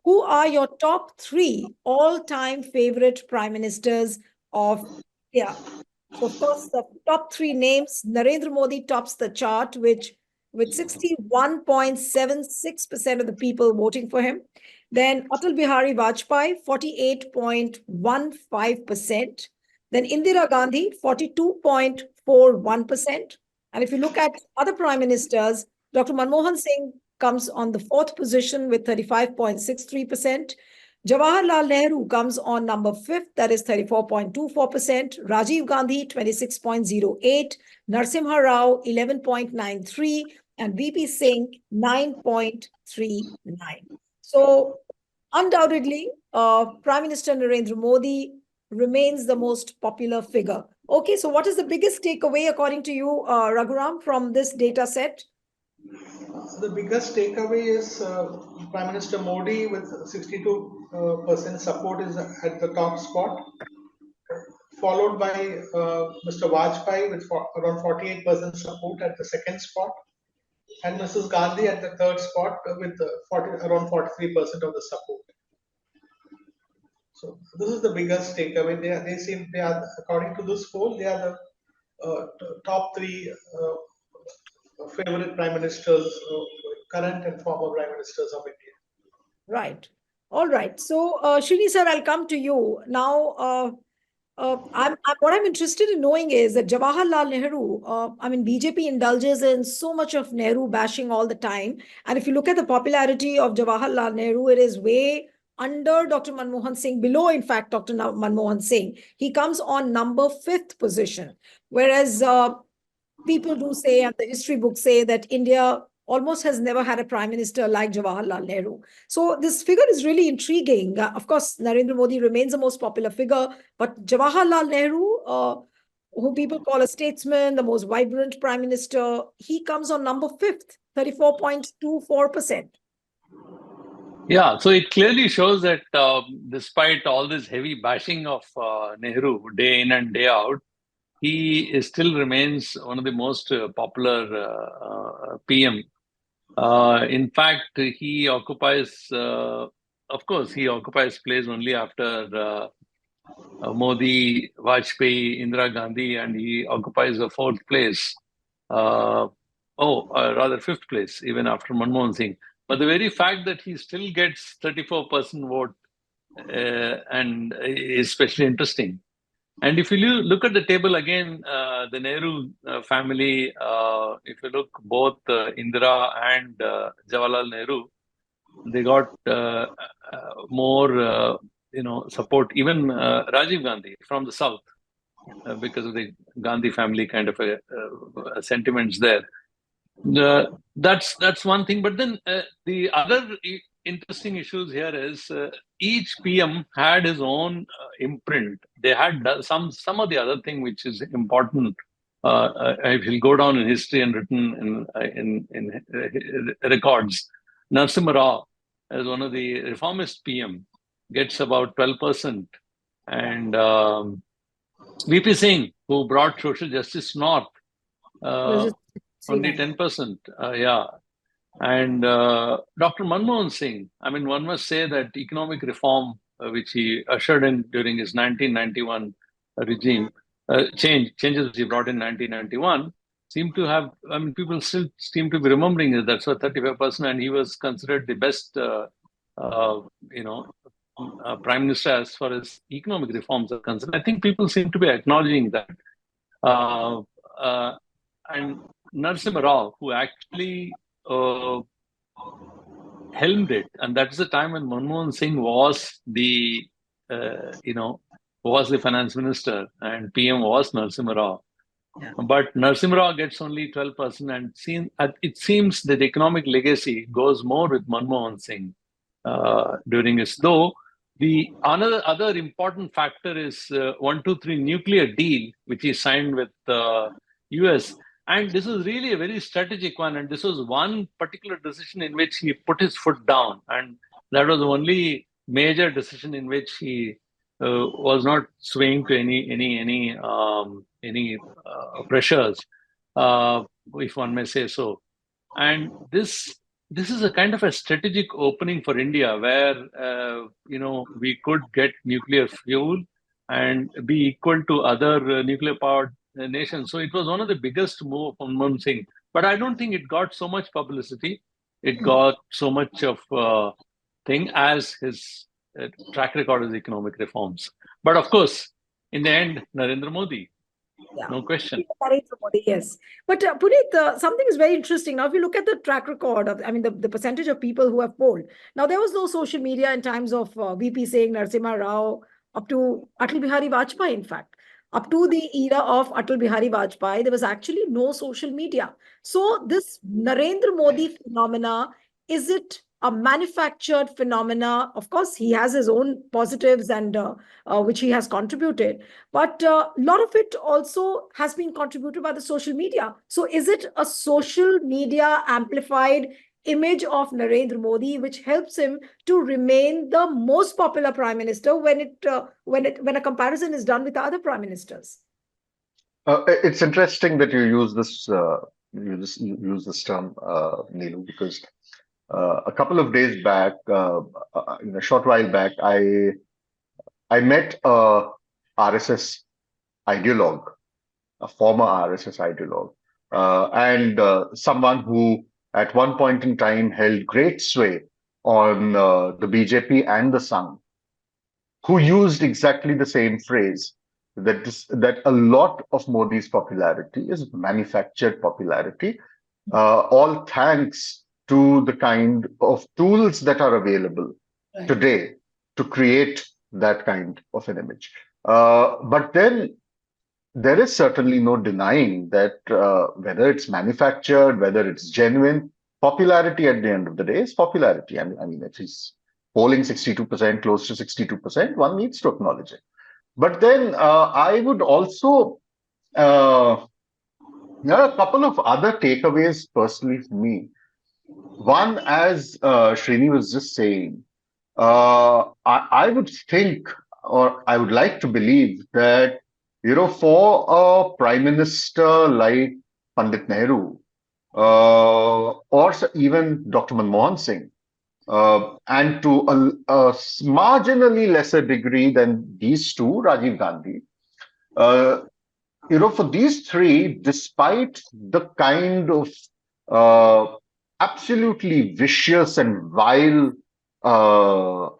who are your top three all-time favorite prime ministers of India? So, of course, the top three names, Narendra Modi tops the chart, which with 61.76% of the people voting for him. Then Atal Bihari Vajpayee, 48.15%. Then Indira Gandhi, 42.41%. And if you look at other prime ministers, Dr. Manmohan Singh comes on the fourth position with 35.63%. Jawaharlal Nehru comes on number fifth, that is 34.24%. Rajiv Gandhi, 26.08%. Narsimha Rao, 11.93%. And VP Singh, 9.39%. So, undoubtedly, Prime Minister Narendra Modi remains the most popular figure. Okay, so what is the biggest takeaway, according to you, Raghuram, from this data set? The biggest takeaway is Prime Minister Modi with 62% support is at the top spot, followed by Mr. Vajpayee with around 48% support at the second spot, and Mrs. Gandhi at the third spot with around 43% of the support. So this is the biggest takeaway. They are, according to this poll, they are the top three favorite prime ministers, current and former prime ministers of India. Right. All right. So, Srini sir, I'll come to you now. What I'm interested in knowing is that Jawaharlal Nehru, BJP indulges in so much of Nehru bashing all the time. And if you look at the popularity of Jawaharlal Nehru, it is way under Dr. Manmohan Singh, below, in fact, Dr. Manmohan Singh. He comes on number fifth position. Whereas people do say, and the history books say, that India almost has never had a prime minister like Jawaharlal Nehru. So this figure is really intriguing. Of course, Narendra Modi remains the most popular figure, but Jawaharlal Nehru, who people call a statesman, the most vibrant prime minister, he comes on number fifth, 34.24%. Yeah, so it clearly shows that despite all this heavy bashing of Nehru day in and day out, he still remains one of the most popular PM. In fact, he occupies, of course, he occupies place only after Modi, Vajpayee, Indira Gandhi, and he occupies the fourth place. Rather fifth place, even after Manmohan Singh. But the very fact that he still gets 34% vote and is especially interesting. And if you look at the table again, the Nehru family, if you look both Indira and Jawaharlal Nehru, they got more, support. Even Rajiv Gandhi from the south, because of the Gandhi family kind of sentiments there. That's one thing. But then the other interesting issues here is each PM had his own imprint. They had some of the other thing which is important. If he'll go down in history and written in records, Narasimha Rao, as one of the reformist PM, gets about 12%, and VP Singh, who brought social justice north, only 10%. Yeah. And Dr. Manmohan Singh, one must say that economic reform, which he ushered in during his 1991 regime, changes which he brought in 1991, seem to have, people still seem to be remembering it. That's what 35%, and he was considered the best, prime minister as far as economic reforms are concerned. I think people seem to be acknowledging that. And Narasimha Rao, who actually helmed it, and that's the time when Manmohan Singh was the finance minister, and PM was Narasimha Rao. Yeah. But Narasimha Rao gets only 12%, and it seems that the economic legacy goes more with Manmohan Singh during his. Though the other important factor is 123 nuclear deal, which he signed with US. And this is really a very strategic one. And this was one particular decision in which he put his foot down. And that was the only major decision in which he was not swaying to any pressures, if one may say so. And this this is a kind of a strategic opening for India where, we could get nuclear fuel and be equal to other nuclear powered nations. So it was one of the biggest move of Manmohan Singh. But I don't think it got so much publicity. It got so much of thing as his track record as economic reforms. But of course, in the end, Narendra Modi, Yeah. no question. Narendra Modi, yes. But Puneet, something is very interesting. Now, if you look at the track record of, I mean, the percentage of people who have polled. Now, there was no social media in times of VP Singh, Narasimha Rao, up to Atal Bihari Vajpayee, in fact. Up to the era of Atal Bihari Vajpayee, there was actually no social media. So, this Narendra Modi phenomena, is it a manufactured phenomena? Of course, he has his own positives and which he has contributed. But a lot of it also has been contributed by the social media. So is it a social media amplified image of Narendra Modi which helps him to remain the most popular prime minister when a comparison is done with other prime ministers? It's interesting that you use this use this term, Neelu, because a couple of days back, a short while back, I met a RSS ideologue, a former RSS ideologue, and someone who at one point in time held great sway on the BJP and the Sangh, who used exactly the same phrase that a lot of Modi's popularity is manufactured popularity, all thanks to the kind of tools that are available today to create that kind of an image. But then there is certainly no denying that whether it's manufactured, whether it's genuine, popularity at the end of the day is popularity. I mean, if he's polling 62%, close to 62%, one needs to acknowledge it. But then I would also, there are a couple of other takeaways personally for me. One, as Srini was just saying, I would think, or I would like to believe that, for a prime minister like Pandit Nehru, or even Dr. Manmohan Singh, and to a marginally lesser degree than these two, Rajiv Gandhi, for these three, despite the kind of absolutely vicious and vile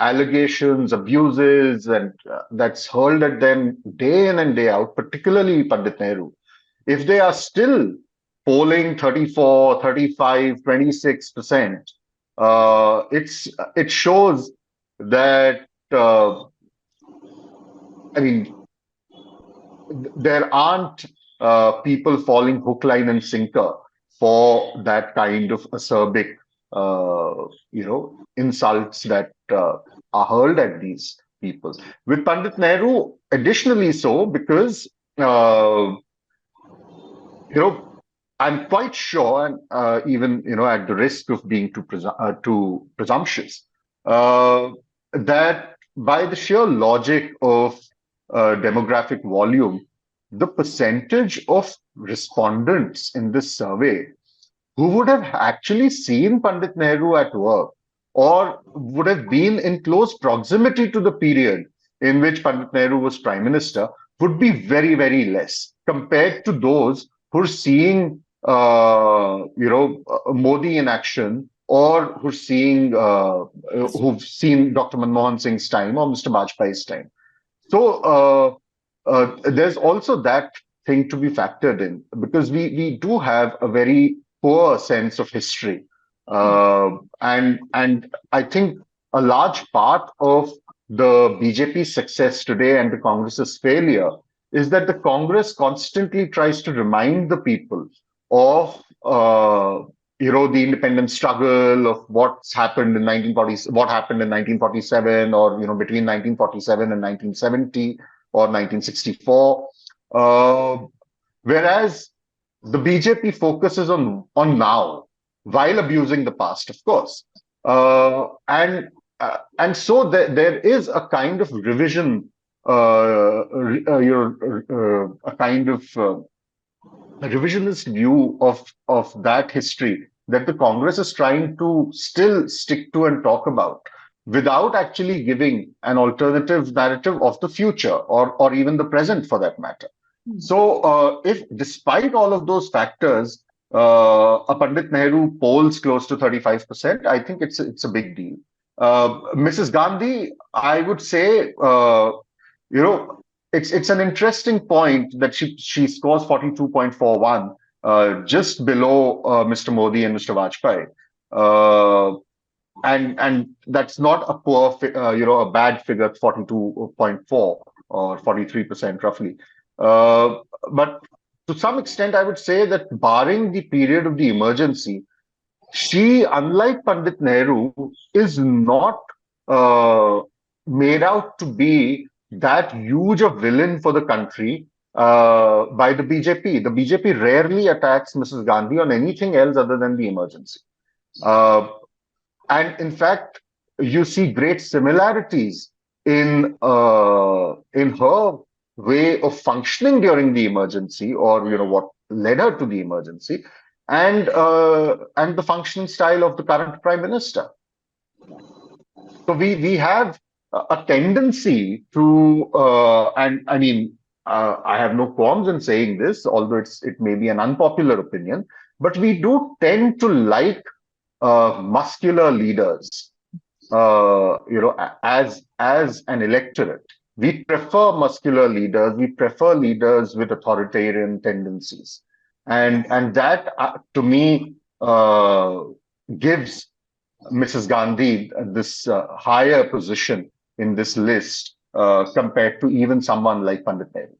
allegations, abuses, and that's hurled at them day in and day out, particularly Pandit Nehru, if they are still polling 34, 35, 26%, it shows that, I mean, there aren't people falling hook, line, and sinker for that kind of acerbic, insults that are hurled at these people. With Pandit Nehru, additionally so, because, I'm quite sure, and even, at the risk of being too presumptuous, that by the sheer logic of demographic volume, the percentage of respondents in this survey who would have actually seen Pandit Nehru at work or would have been in close proximity to the period in which Pandit Nehru was prime minister would be very, very less compared to those who are seeing, Modi in action, or who've seen Dr. Manmohan Singh's time or Mr. Bajpayee's time. So there's also that thing to be factored in, because we do have a very poor sense of history, and I think a large part of the BJP's success today and the Congress's failure is that the Congress constantly tries to remind the people of the independence struggle, of what's happened in 1940s, what happened in 1947, or between 1947 and 1970 or 1964. Whereas the BJP focuses on now, while abusing the past, of course, and so there is a kind of revision, a kind of a revisionist view of that history that the Congress is trying to still stick to and talk about without actually giving an alternative narrative of the future or even the present for that matter. So if despite all of those factors, a Pandit Nehru polls close to 35%, I think it's a big deal. Mrs. Gandhi, I would say, it's an interesting point that she scores 42.41, just below Mr. Modi and Mr. Vajpayee. And that's not a poor, a bad figure, 42.4 or 43% roughly. But to some extent, I would say that barring the period of the emergency, she, unlike Pandit Nehru, is not made out to be that huge a villain for the country by the BJP. The BJP rarely attacks Mrs. Gandhi on anything else other than the emergency. And in fact, you see great similarities in her way of functioning during the emergency, or what led her to the emergency, and the functioning style of the current prime minister. So we have a tendency to, and I mean, I have no qualms in saying this, although it may be an unpopular opinion, but we do tend to like muscular leaders, as an electorate. We prefer muscular leaders. We prefer leaders with authoritarian tendencies, and that to me gives Mrs. Gandhi this higher position in this list compared to even someone like Pandit Nehru.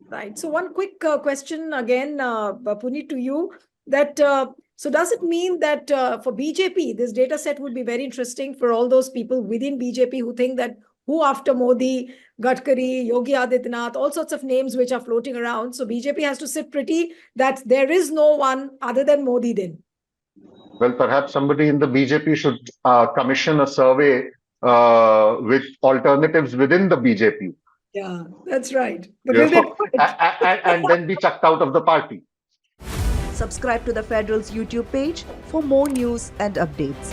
Right. So one quick question again, Puneet, to you, that so does it mean that for BJP, this data set would be very interesting for all those people within BJP who think that who after Modi, Gadkari, Yogi Adityanath, all sorts of names which are floating around. So BJP has to sit pretty that there is no one other than Modi then. Well, perhaps somebody in the BJP should commission a survey with alternatives within the BJP. Yeah, that's right. But You will they know, and then be chucked out of the party. Subscribe to the Federal's YouTube page for more news and updates.